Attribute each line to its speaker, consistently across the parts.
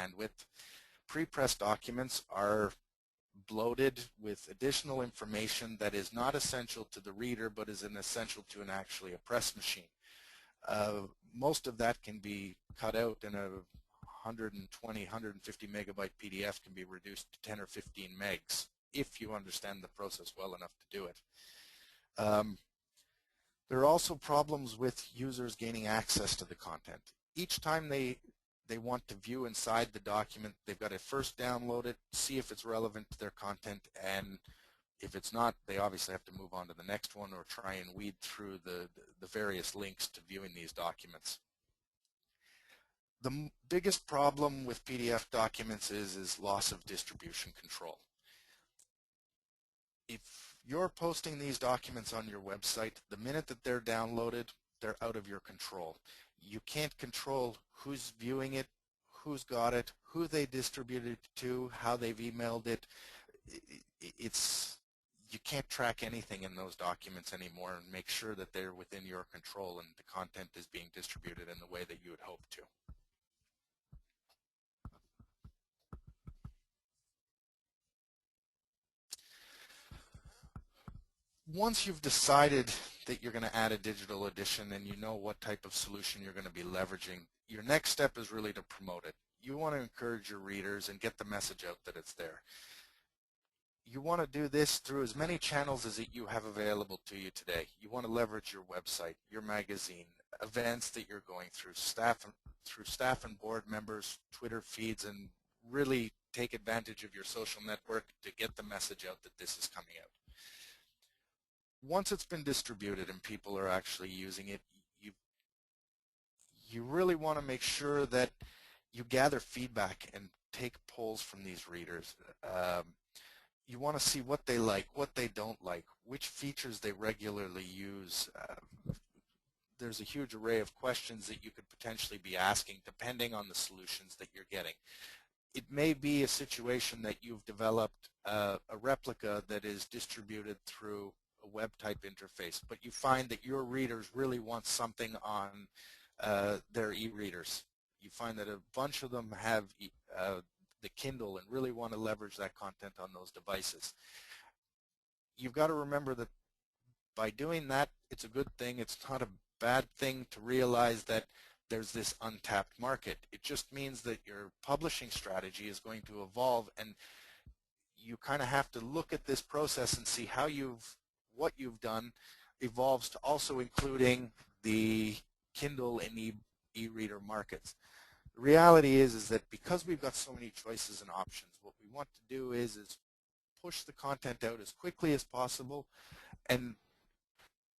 Speaker 1: bandwidth. Pre-pressed documents are bloated with additional information that is not essential to the reader but is essential to actually a press machine. Most of that can be cut out, and a 120, 150 megabyte PDF can be reduced to 10 or 15 megs if you understand the process well enough to do it. There are also problems with users gaining access to the content. Each time they want to view inside the document, they've got to first download it, see if it's relevant to their content, and if it's not, they obviously have to move on to the next one or try and weed through the various links to viewing these documents. The biggest problem with PDF documents is loss of distribution control. If you're posting these documents on your website, the minute that they're downloaded, they're out of your control. You can't control who's viewing it, who's got it, who they distributed it to, how they've emailed it. You can't track anything in those documents anymore and make sure that they're within your control and the content is being distributed in the way that you would hope to. Once you've decided that you're going to add a digital edition and you know what type of solution you're going to be leveraging, your next step is really to promote it. You want to encourage your readers and get the message out that it's there. You want to do this through as many channels as you have available to you today. You want to leverage your website, your magazine, events that you're going through staff and board members, Twitter feeds, and really take advantage of your social network to get the message out that this is coming out. Once it's been distributed and people are actually using it, you really want to make sure that you gather feedback and take polls from these readers. You want to see what they like, what they don't like, which features they regularly use. There's a huge array of questions that you could potentially be asking depending on the solutions that you're getting. It may be a situation that you've developed a replica that is distributed through a web type interface, but you find that your readers really want something on their e-readers. You find that a bunch of them have the Kindle and really want to leverage that content on those devices. You've got to remember that by doing that, it's a good thing. It's not a bad thing to realize that there's this untapped market. It just means that your publishing strategy is going to evolve, and you kind of have to look at this process and see how what you've done evolves to also including the Kindle and e-reader markets. The reality is that because we've got so many choices and options, what we want to do is push the content out as quickly as possible and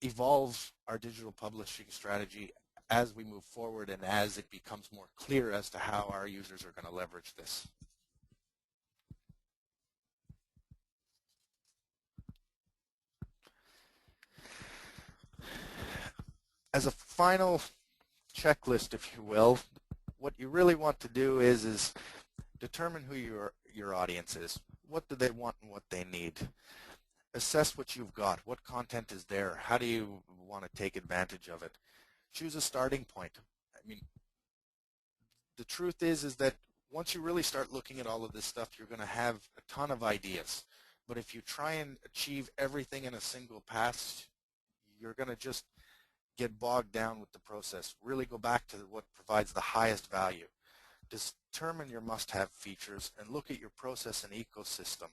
Speaker 1: evolve our digital publishing strategy as we move forward and as it becomes more clear as to how our users are going to leverage this. As a final checklist, if you will, what you really want to do is determine who your audience is. What do they want and what they need? Assess what you've got. What content is there? How do you want to take advantage of it? Choose a starting point. I mean, the truth is that once you really start looking at all of this stuff, you're going to have a ton of ideas. But if you try and achieve everything in a single pass, you're going to just get bogged down with the process. Really go back to what provides the highest value. Determine your must-have features and look at your process and ecosystem.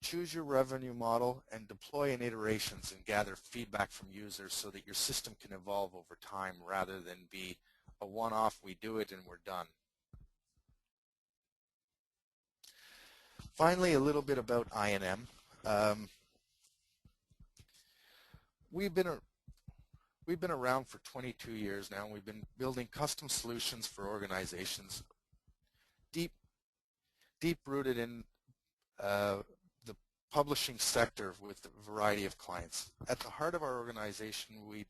Speaker 1: Choose your revenue model and deploy in iterations and gather feedback from users so that your system can evolve over time rather than be a one-off, we do it and we're done. Finally, a little bit about INM. We've been around for 22 years now, and we've been building custom solutions for organizations deep-rooted in the publishing sector with a variety of clients. At the heart of our organization, we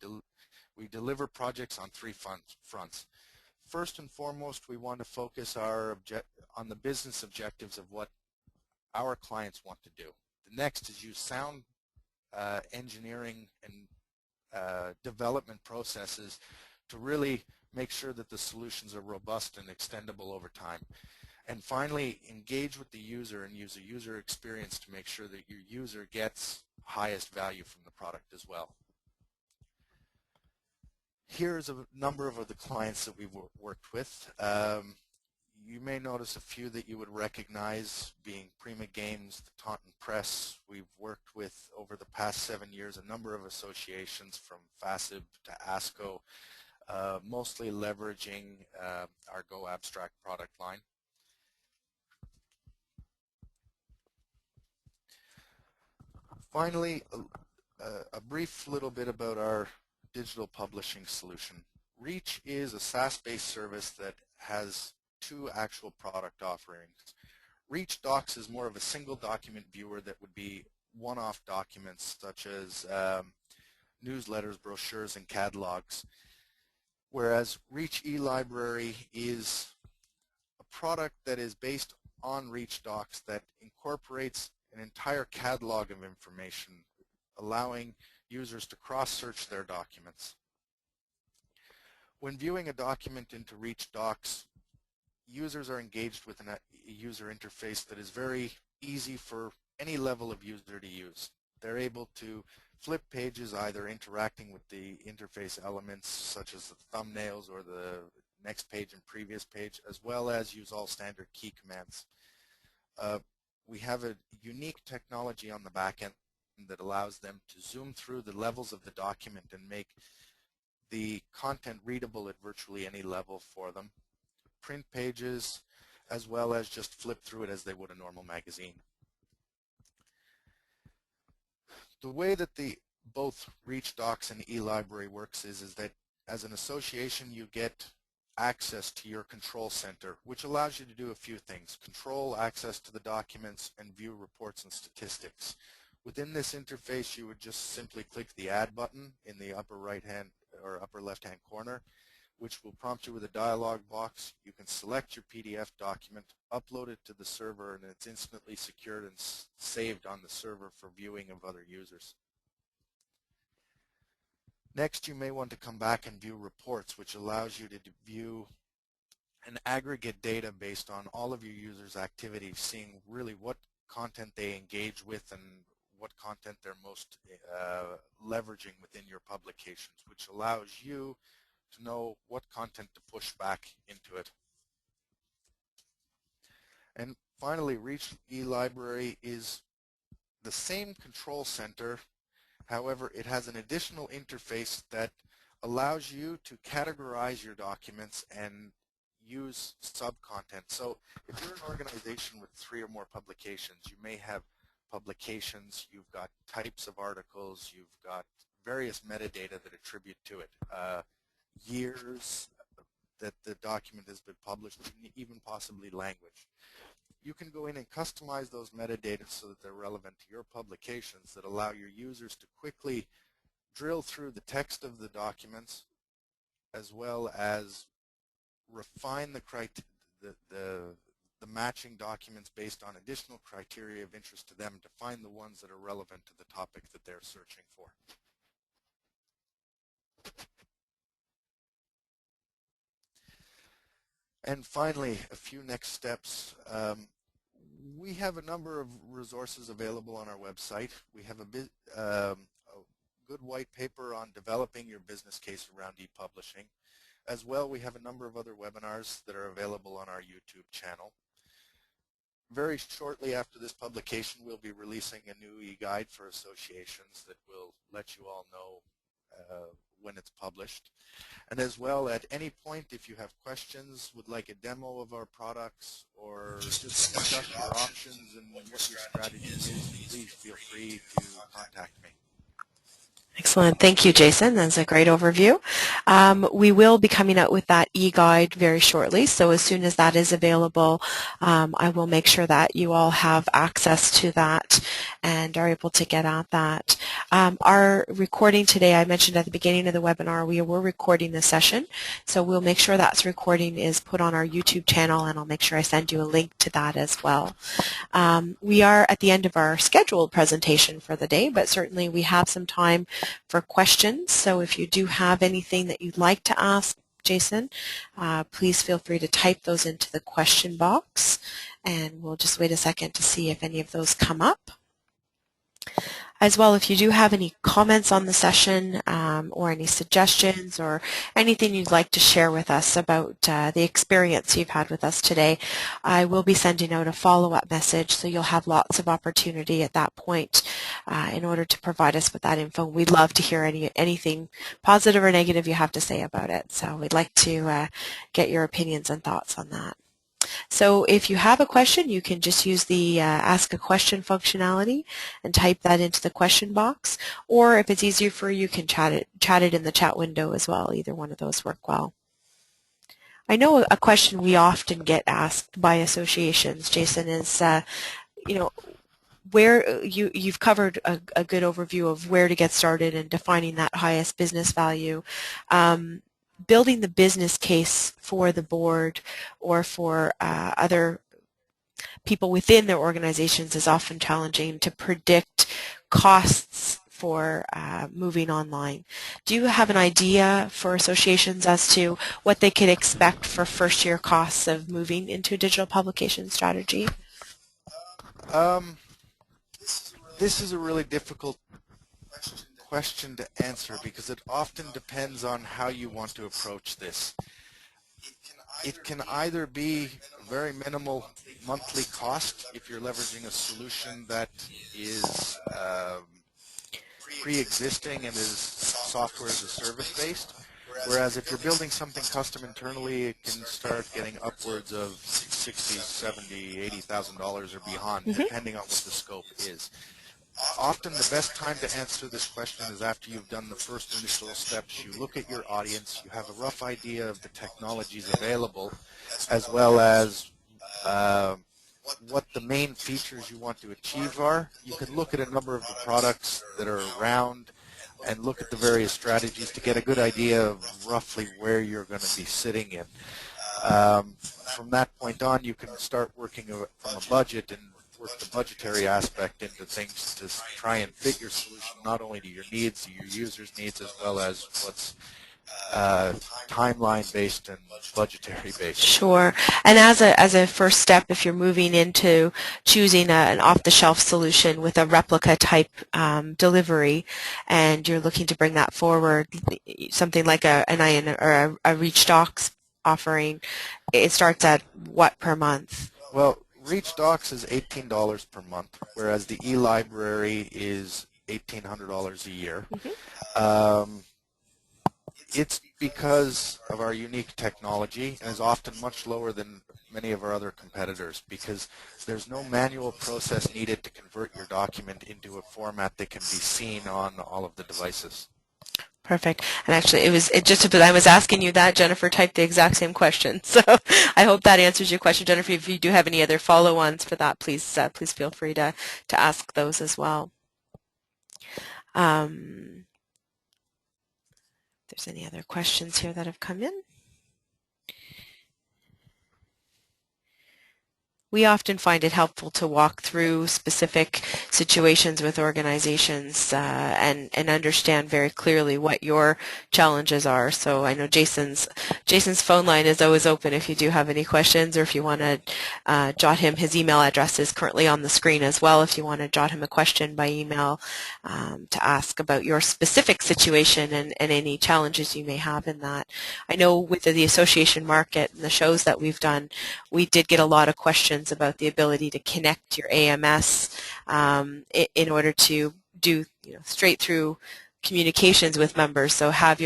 Speaker 1: deliver projects on three fronts. First and foremost, we want to focus on the business objectives of what our clients want to do. The next is use sound engineering and development processes to really make sure that the solutions are robust and extendable over time. And finally, engage with the user and use a user experience to make sure that your user gets highest value from the product as well. Here's a number of the clients that we've worked with. You may notice a few that you would recognize, being Prima Games, the Taunton Press. We've worked with, over the past 7 years, a number of associations from FASIB to ASCO, mostly leveraging our Go Abstract product line. Finally, a brief little bit about our digital publishing solution. Reach is a SaaS-based service that has 2 actual product offerings. Reach Docs is more of a single document viewer that would be one-off documents such as newsletters, brochures, and catalogs, whereas Reach eLibrary is a product that is based on Reach Docs that incorporates an entire catalog of information, allowing users to cross-search their documents. When viewing a document into Reach Docs, users are engaged with a user interface that is very easy for any level of user to use. They're able to flip pages, either interacting with the interface elements such as the thumbnails or the next page and previous page, as well as use all standard key commands. We have a unique technology on the back end that allows them to zoom through the levels of the document and make the content readable at virtually any level for them. Print pages, as well as just flip through it as they would a normal magazine. The way that both Reach Docs and eLibrary works is that as an association you get access to your control center, which allows you to do a few things: control access to the documents and view reports and statistics. Within this interface, you would just simply click the Add button in the upper right hand or upper left hand corner, which will prompt you with a dialog box. You can select your PDF document, upload it to the server, and it's instantly secured and saved on the server for viewing of other users. Next, you may want to come back and view reports, which allows you to view an aggregate data based on all of your users' activities, seeing really what content they engage with and what content they're most leveraging within your publications, which allows you to know what content to push back into it. And finally, Reach eLibrary is the same control center. However, it has an additional interface that allows you to categorize your documents and use sub-content. So if you're an organization with 3 or more publications, you may have publications, you've got types of articles, you've got various metadata that attribute to it, years that the document has been published, even possibly language. You can go in and customize those metadata so that they're relevant to your publications, that allow your users to quickly drill through the text of the documents, as well as refine the matching documents based on additional criteria of interest to them to find the ones that are relevant to the topic that they're searching for. And finally, a few next steps. We have a number of resources available on our website. We have a good white paper on developing your business case around e-publishing. As well, we have a number of other webinars that are available on our YouTube channel. Very shortly after this publication, we'll be releasing a new e-guide for associations that will let you all know when it's published. And as well, at any point, if you have questions, would like a demo of our products, or just discuss your options and what your strategy is, please feel free to contact me.
Speaker 2: Excellent. Thank you, Jason. That's a great overview. We will be coming out with that e-guide very shortly, so as soon as that is available, I will make sure that you all have access to that and are able to get at that. Our recording today, I mentioned at the beginning of the webinar, we were recording the session, so we'll make sure that recording is put on our YouTube channel, and I'll make sure I send you a link to that as well. We are at the end of our scheduled presentation for the day, but certainly we have some time for questions. So if you do have anything that you'd like to ask Jason, please feel free to type those into the question box, and we'll just wait a second to see if any of those come up. As well, if you do have any comments on the session or any suggestions or anything you'd like to share with us about the experience you've had with us today, I will be sending out a follow-up message, so you'll have lots of opportunity at that point in order to provide us with that info. We'd love to hear anything positive or negative you have to say about it, so we'd like to get your opinions and thoughts on that. So if you have a question, you can just use the Ask a Question functionality and type that into the question box. Or if it's easier for you, you can chat it in the chat window as well. Either one of those work well. I know a question we often get asked by associations, Jason, is, where you've covered a good overview of where to get started and defining that highest business value. Building the business case for the board or for other people within their organizations is often challenging to predict costs for moving online. Do you have an idea for associations as to what they could expect for first-year costs of moving into a digital publication strategy?
Speaker 1: This is a really difficult question to answer because it often depends on how you want to approach this. It can either be very minimal monthly cost if you're leveraging a solution that is pre-existing and is software as a service based, whereas if you're building something custom internally, it can start getting upwards of $60,000, $70,000, $80,000 or beyond, depending on what the scope is. Often the best time to answer this question is after you've done the first initial steps. You look at your audience, you have a rough idea of the technologies available, as well as what the main features you want to achieve are. You can look at a number of the products that are around and look at the various strategies to get a good idea of roughly where you're going to be sitting in. From that point on, you can start working from a budget and work the budgetary aspect into things to try and fit your solution not only to your needs, to your users' needs, as well as what's timeline-based and budgetary-based.
Speaker 2: Sure. And as a first step, if you're moving into choosing an off-the-shelf solution with a replica type delivery, and you're looking to bring that forward, something like an INM or a Reach Docs offering, it starts at what per month?
Speaker 1: Well, Reach Docs is $18 per month, whereas the e-library is $1,800 a year. It's because of our unique technology and is often much lower than many of our other competitors because there's no manual process needed to convert your document into a format that can be seen on all of the devices.
Speaker 2: Perfect. And actually, I was asking you that. Jennifer typed the exact same question. So I hope that answers your question, Jennifer. If you do have any other follow-ons for that, please feel free to ask those as well. If there's any other questions here that have come in. We often find it helpful to walk through specific situations with organizations and understand very clearly what your challenges are. So I know Jason's phone line is always open if you do have any questions, or if you want to jot him. His email address is currently on the screen as well if you want to jot him a question by email to ask about your specific situation and any challenges you may have in that. I know with the association market and the shows that we've done, we did get a lot of questions about the ability to connect your AMS in order to do straight through communications with members. So have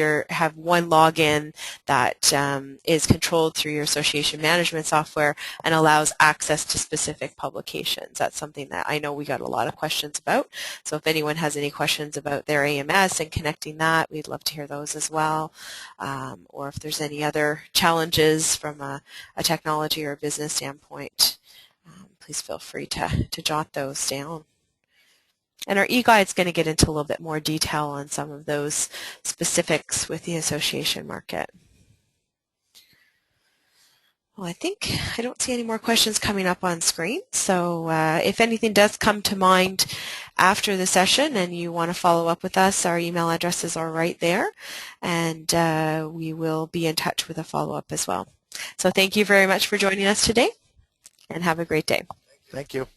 Speaker 2: one login that is controlled through your association management software and allows access to specific publications. That's something that I know we got a lot of questions about. So if anyone has any questions about their AMS and connecting that, we'd love to hear those as well. Or if there's any other challenges from a technology or a business standpoint, please feel free to jot those down. And our e-guide is going to get into a little bit more detail on some of those specifics with the association market. Well, I don't see any more questions coming up on screen. So if anything does come to mind after the session and you want to follow up with us, our email addresses are right there, and we will be in touch with a follow-up as well. So thank you very much for joining us today, and have a great day.
Speaker 1: Thank you.